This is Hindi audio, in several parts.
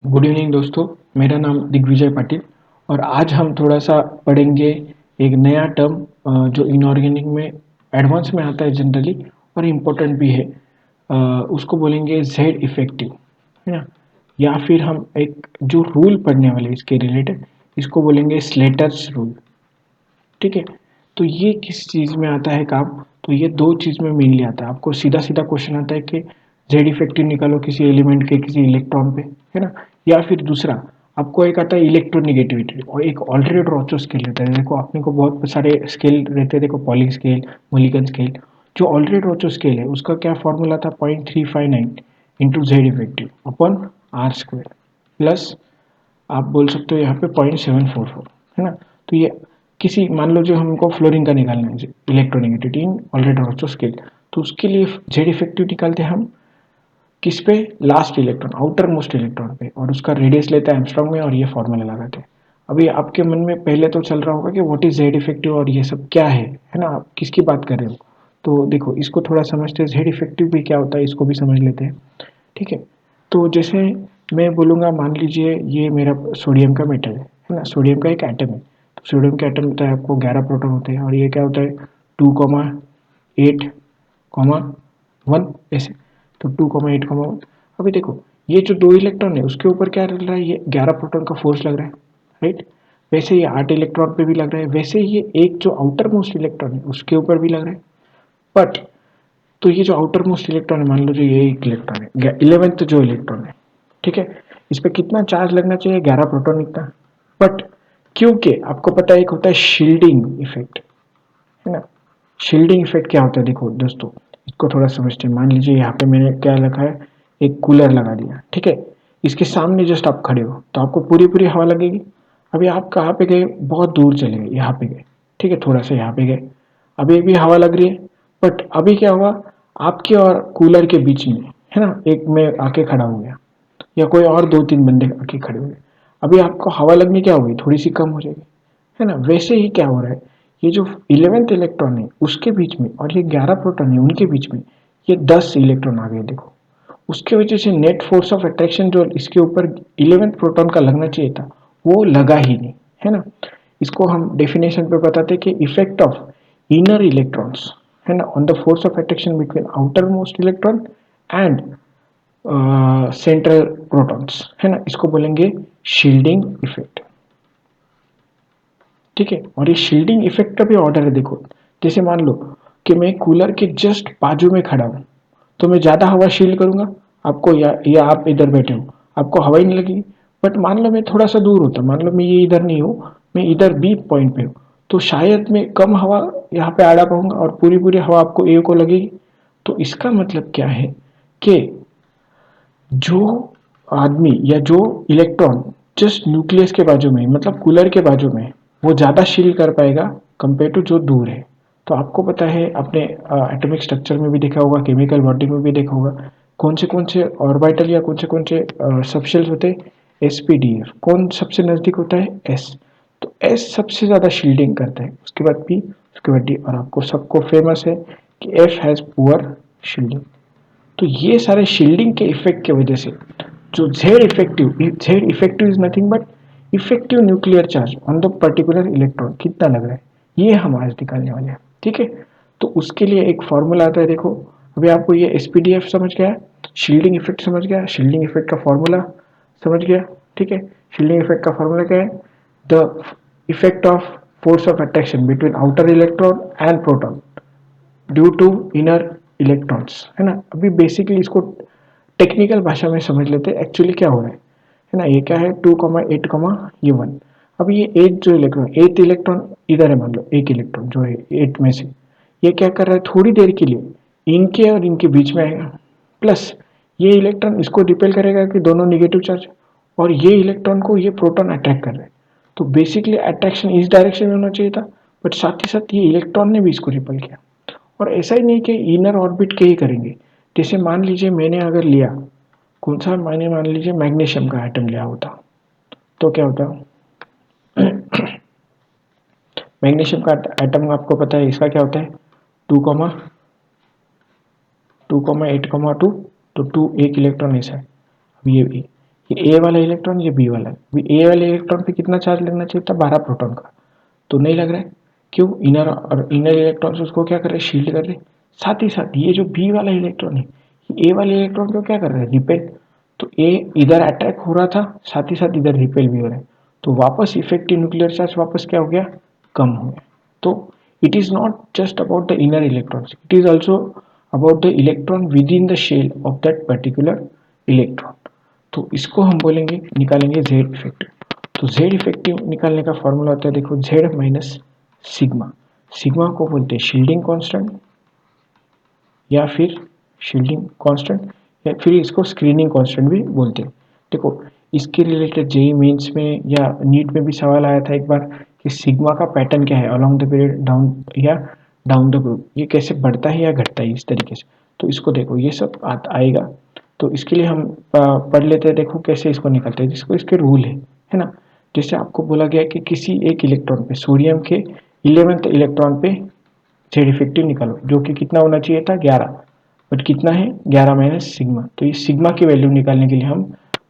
गुड इवनिंग दोस्तों। मेरा नाम दिग्विजय पाटिल और आज हम थोड़ा सा पढ़ेंगे एक नया टर्म जो इनऑर्गेनिक में एडवांस में आता है जनरली और इम्पोर्टेंट भी है। उसको बोलेंगे जेड इफेक्टिव, है ना। या फिर हम एक जो रूल पढ़ने वाले इसके रिलेटेड इसको बोलेंगे स्लेटर्स रूल। ठीक है, तो ये किस चीज़ में आता है काम? तो ये दो चीज़ में मेनली आता है। आपको सीधा सीधा क्वेश्चन आता है कि जेड इफेक्टिव निकालो किसी एलिमेंट के किसी इलेक्ट्रॉन पे, है ना। या फिर दूसरा आपको एक आता है इलेक्ट्रोनिगेटिविटी और एक ऑल्टरनेट रोचो स्केल रहता है। देखो अपने को बहुत सारे स्केल रहते हैं, देखो पॉलिंग स्केल, मोलिकन स्केल। जो ऑल्टरनेट रोचो स्केल है उसका क्या फॉर्मूला था? 0.359 into Z effective upon R square plus आप बोल सकते हो यहाँ पे 0.744, है ना। तो ये किसी मान लो जो हमको फ्लोरीन का निकालना है electronegativity in already ortho scale, तो उसके लिए जेड इफेक्टिव निकालते हैं हम किस पे? Last electron, outer most electron पे, और उसका रेडियस लेता है एंगस्ट्रॉम में और ये फॉर्मूला लगाते हैं। अभी आपके मन में पहले तो चल रहा होगा कि व्हाट इज जेड इफेक्टिव और ये सब क्या है ना, आप किसकी बात कर रहे हो। तो देखो इसको थोड़ा समझते हैं, जेड इफेक्टिव भी क्या होता है इसको भी समझ लेते हैं। ठीक है, तो जैसे मैं बोलूँगा, मान लीजिए ये मेरा सोडियम का मेटल है ना, सोडियम का एक एटम है। तो सोडियम का एटम होता है, आपको 11 प्रोटॉन होते हैं और ये क्या होता है 2,8,1 ऐसे। तो 2,8,1। अभी देखो ये जो दो इलेक्ट्रॉन है उसके ऊपर क्या लग रहा है? ये 11 प्रोटॉन का फोर्स लग रहा है, राइट। वैसे ये 8 इलेक्ट्रॉन पे भी लग रहा है, वैसे ये एक जो आउटर मोस्ट इलेक्ट्रॉन है उसके ऊपर भी लग रहा है। बट तो ये जो आउटर मोस्ट इलेक्ट्रॉन है, मान लो जो ये एक इलेक्ट्रॉन है, 11th जो इलेक्ट्रॉन है, ठीक है, इस पे कितना चार्ज लगना चाहिए? 11 प्रोटॉन इतना। बट क्योंकि आपको पता है एक होता है शील्डिंग इफेक्ट, है ना। शील्डिंग इफेक्ट क्या होता है? देखो दोस्तों इसको थोड़ा समझते हैं। मान लीजिए यहाँ पे मैंने क्या रखा है, एक कूलर लगा दिया, ठीक है। इसके सामने जस्ट आप खड़े हो तो आपको पूरी पूरी हवा लगेगी। अभी आप कहाँ पे गए? बहुत दूर चले गए, यहाँ पे गए, ठीक है, थोड़ा सा यहाँ पे गए, अभी भी हवा लग रही है। बट अभी क्या हुआ, आपके और कूलर के बीच में, है ना, एक में आके खड़ा हो गया या कोई और दो तीन बंदे आके खड़े हुए। अभी आपको हवा लगनी क्या होगी? थोड़ी सी कम हो जाएगी, है ना। वैसे ही क्या हो रहा है, ये जो 11th इलेक्ट्रॉन है उसके बीच में और ये 11 प्रोटॉन है उनके बीच में ये 10 इलेक्ट्रॉन आ गए। देखो उसके वजह से नेट फोर्स ऑफ अट्रैक्शन जो इसके ऊपर 11th प्रोटॉन का लगना चाहिए था वो लगा ही नहीं, है ना। इसको हम डेफिनेशन पे बताते कि इफेक्ट ऑफ इनर इलेक्ट्रॉन्स, है ना, on the force of attraction between outer most electron and central protons, है ना। इसको बोलेंगे शील्डिंग इफेक्ट। ठीक है, और ये शील्डिंग इफेक्ट का भी ऑर्डर है। देखो जैसे मान लो कि मैं कूलर के जस्ट बाजू में खड़ा हूँ तो मैं ज़्यादा हवा शील्ड करूंगा आपको, या आप इधर बैठे हो आपको हवा ही नहीं लगेगी। बट मान लो मैं थोड़ा सा दूर होता, मान लो मैं ये इधर नहीं हूँ, मैं इधर बी पॉइंट पे हूँ, तो शायद मैं कम हवा यहाँ पे आड़ा पाऊंगा और पूरी पूरी हवा आपको ए को लगेगी। तो इसका मतलब क्या है कि जो आदमी या जो इलेक्ट्रॉन जस्ट न्यूक्लियस के बाजू में, मतलब कूलर के बाजू में, वो ज़्यादा शील कर पाएगा कंपेयर टू जो दूर है। तो आपको पता है, अपने एटॉमिक स्ट्रक्चर में भी देखा होगा, केमिकल बॉडी में भी देखा होगा, कौन से ऑर्बिटल या कौन से सबशेल्स होते हैं? एसपीडीएफ। कौन सबसे नज़दीक होता है? एस। तो एस सबसे ज़्यादा शील्डिंग करता है, उसके बाद पी, उसके बाद डी, और आपको सबको फेमस है कि एफ हैज़ पुअर शील्डिंग। तो ये सारे शील्डिंग के इफेक्ट की वजह से जो Z effective is nothing but effective nuclear charge on the particular electron कितना लग रहा है, ये हम आज निकालने वाले हैं। ठीक है, तो उसके लिए एक फॉर्मूला आता है। देखो अभी आपको ये एसपीडीएफ समझ गया, शील्डिंग इफेक्ट समझ गया, शील्डिंग इफेक्ट का फॉर्मूला समझ गया। ठीक है, शील्डिंग इफेक्ट का फॉर्मूला क्या है? The effect of force of attraction between outer electron and proton due to inner electrons, है ना। अभी बेसिकली इसको टेक्निकल भाषा में समझ लेते हैं एक्चुअली क्या हो रहा है ना। ये क्या है 2,8, ये 1। अब ये 8 जो इलेक्ट्रॉन, 8 इलेक्ट्रॉन इधर है, मान लो एक इलेक्ट्रॉन जो है 8 में से, ये क्या कर रहा है थोड़ी देर के लिए इनके और इनके बीच में आएगा, प्लस ये इलेक्ट्रॉन इसको रिपेल करेगा कि दोनों निगेटिव चार्ज, और ये इलेक्ट्रॉन को ये प्रोटॉन अट्रैक्ट कर रहा है। तो बेसिकली अट्रैक्शन इस डायरेक्शन में होना चाहिए था, बट साथ ही साथ ये इलेक्ट्रॉन ने भी इसको रिपेल किया। और ऐसा ही नहीं कि इनर ऑर्बिट के ही करेंगे। जैसे मान लीजिए मैंने अगर लिया, कौन सा, मैंने मान लीजिए मैग्नीशियम का एटम लिया होता, तो क्या होता? मैग्नीशियम का एटम आपको पता है इसका क्या होता है? 2,8,2, तो 2 एक इलेक्ट्रॉन ऐसा है। अब ये भी ये ए वाला इलेक्ट्रॉन, ये बी वाला है। ए वाले इलेक्ट्रॉन पे कितना चार्ज लगना चाहिए था, 12 प्रोटॉन का, तो नहीं लग रहा है। क्यों, इनर और इनर इलेक्ट्रॉन उसको क्या कर रहे हैं, शील्ड कर रहे हैं। साथ ही साथ ये जो बी वाला इलेक्ट्रॉन है, ए वाले इलेक्ट्रॉन को क्या कर रहा है, रिपेल। तो ए इधर अटैक हो रहा था, साथ ही साथ इधर रिपेल भी हो रहा है, तो वापस इफेक्टिव न्यूक्लियर चार्ज वापस क्या हो गया, कम हो गया। तो it is not just about the inner electrons, it is also about the electron within the shell of that particular electron. तो इसको हम बोलेंगे, निकालेंगे जेड इफेक्टिव। तो जेड इफेक्टिव निकालने का फॉर्मूला होता है, देखो, जेड माइनस सिग्मा। सिग्मा को बोलते हैं शील्डिंग कांस्टेंट, या फिर शील्डिंग कांस्टेंट, या फिर इसको स्क्रीनिंग कांस्टेंट भी बोलते हैं। देखो, इसके रिलेटेड जेई मेंस में या नीट में भी सवाल आया था एक बार कि सिग्मा का पैटर्न क्या है अलोंग द पीरियड, डाउन या डाउन द ग्रुप, ये कैसे बढ़ता है या घटता है इस तरीके से। तो इसको देखो, ये सब आएगा। तो इसके लिए हम पढ़ लेते हैं, देखो कैसे इसको निकालते हैं, जिसको इसके रूल है ना। जैसे आपको बोला गया कि किसी एक इलेक्ट्रॉन पे, सोडियम के 11th इलेक्ट्रॉन पे जेड इफेक्टिव निकालो, जो कि कितना होना चाहिए था, 11, बट कितना है, 11 माइनस सिग्मा। तो इस सिग्मा की वैल्यू निकालने के लिए हम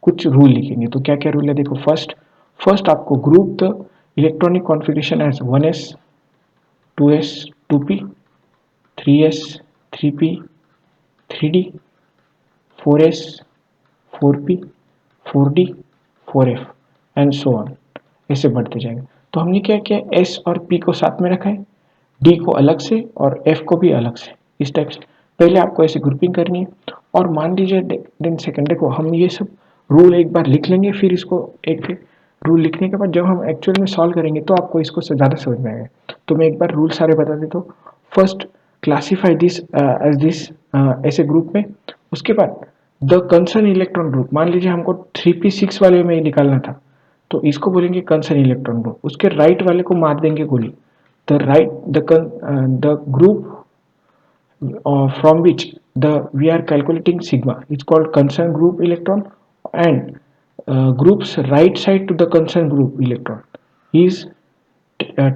कुछ रूल लिखेंगे। तो क्या क्या रूल है, देखो, फर्स्ट फर्स्ट आपको group the electronic configuration as 1s 2s 2p 3s 3p 3d 4s 4p 4d 4f and so on, ऐसे बढ़ते जाएंगे। तो हमने क्या किया, एस और पी को साथ में रखा है, डी को अलग से और एफ को भी अलग से, इस टाइप से पहले आपको ऐसे ग्रुपिंग करनी है। और मान लीजिए, देन सेकंड, देखो हम ये सब रूल एक बार लिख लेंगे, फिर इसको एक रूल लिखने के बाद जब हम एक्चुअल में सॉल्व करेंगे तो आपको इसको ज़्यादा समझ में आएगा। तो मैं एक बार रूल सारे बता देता हूँ। First, classify this as this, ऐसे ग्रुप में। उसके बाद द कंसर्न इलेक्ट्रॉन ग्रुप, मान लीजिए हमको 3p6 वाले में निकालना था, तो इसको बोलेंगे कंसर्न इलेक्ट्रॉन ग्रुप। उसके राइट वाले को मार देंगे गोली। The group from which we are calculating sigma is called concerned group electron, and group's right side to the concerned group electron is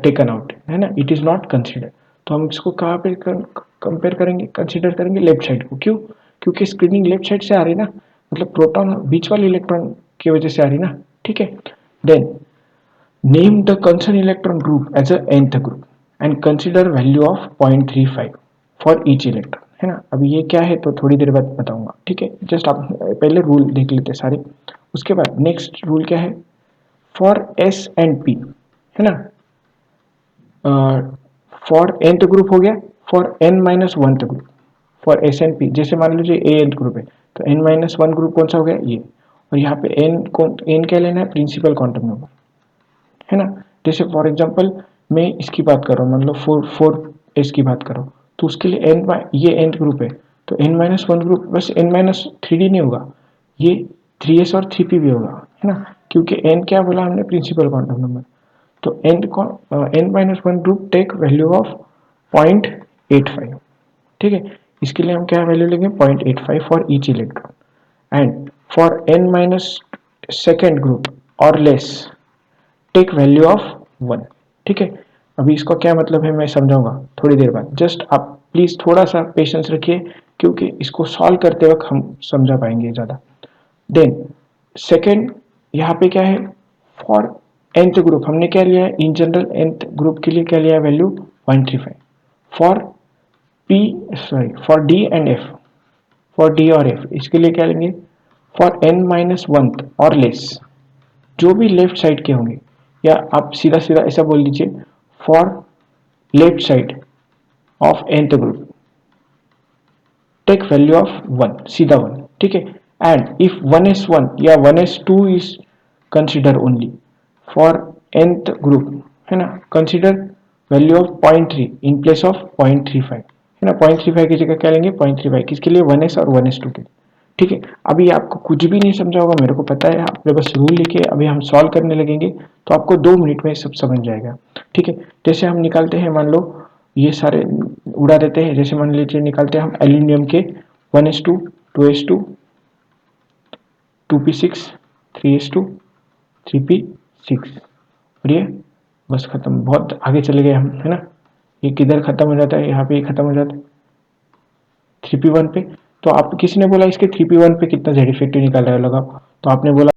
taken out, है ना, it is not considered। तो हम इसको कहाँ पे कंपेयर करेंगे, कंसिडर करेंगे लेफ्ट साइड को। क्यों, क्योंकि स्क्रीनिंग लेफ्ट साइड से आ रही ना, मतलब प्रोटॉन बीच वाले इलेक्ट्रॉन की वजह से आ रही ना, ठीक है। Then name the concerned electron group as a nth group and consider value of 0.35 for each electron, है ना। अभी ये क्या है तो थोड़ी देर बाद बताऊंगा, ठीक है। जस्ट आप पहले रूल देख लेते हैं सारे। उसके बाद नेक्स्ट रूल क्या है, फॉर एस एंड पी, है ना। फॉर nth ग्रुप हो गया, for n minus one group, for S and P, जैसे मान लीजिए ए nth ग्रुप है, तो n माइनस वन ग्रुप कौन सा हो गया, ये। और यहाँ पे n क्या लेना है, प्रिंसिपल क्वांटम नंबर, है ना। जैसे फॉर एग्जांपल मैं इसकी बात कर रहा हूँ, मान लो 4 की बात कर रहा हूँ, तो उसके लिए ये nth ग्रुप है, तो n माइनस वन ग्रुप, बस n माइनस 3d नहीं होगा, ये 3s और 3p भी होगा, है ना। क्योंकि n क्या बोला हमने, प्रिंसिपल क्वांटम नंबर। तो n minus one group take value of 0.85, ठीक है। इसके लिए हम क्या वैल्यू लेंगे, 0.85 for each electron, and for n minus second group और लेस टेक वैल्यू ऑफ 1, ठीक है। अभी इसका क्या मतलब है मैं समझाऊंगा थोड़ी देर बाद, जस्ट आप प्लीज थोड़ा सा पेशेंस रखिए, क्योंकि इसको सॉल्व करते वक्त हम समझा पाएंगे ज़्यादा। देन सेकेंड, यहाँ पे क्या है, फॉर nth ग्रुप हमने क्या लिया है, इन जनरल nth ग्रुप के लिए क्या लिया है value, 0.35। For P, sorry, for D and F, for D और एफ इसके लिए क्या लेंगे, फॉर n माइनस वन और लेस, जो भी लेफ्ट साइड के होंगे, या आप सीधा सीधा ऐसा बोल दीजिए, for left side of nth group take value of 1, सीधा 1, ठीक है। एंड इफ 1s1 या 1s2 is consider only for nth group, है ना, consider value of 0.3 in place of 0.35, है ना। 0.35 की जगह क्या लेंगे, 0.35 किसके लिए, 1s और 1s2 के लिए, ठीक है। अभी आपको कुछ भी नहीं समझा होगा, मेरे को पता है, आपने बस रूल लिखे, अभी हम सॉल्व करने लगेंगे तो आपको 2 मिनट में सब समझ जाएगा, ठीक है। जैसे हम निकालते हैं, मान लो ये सारे उड़ा देते हैं, जैसे मान लीजिए निकालते हैं हम एल्यूमिनियम के 1s2 2s2 2p6 3s2 3p6, और ये बस खत्म, बहुत आगे चले गए हम, है ना। ये किधर खत्म हो जाता है, यहाँ पे खत्म हो जाता है 3p1 पे। तो आप किसी ने बोला इसके 3p1 पे कितना जेड इफेक्टिव निकाल रहा है, लगाओ। तो आपने बोला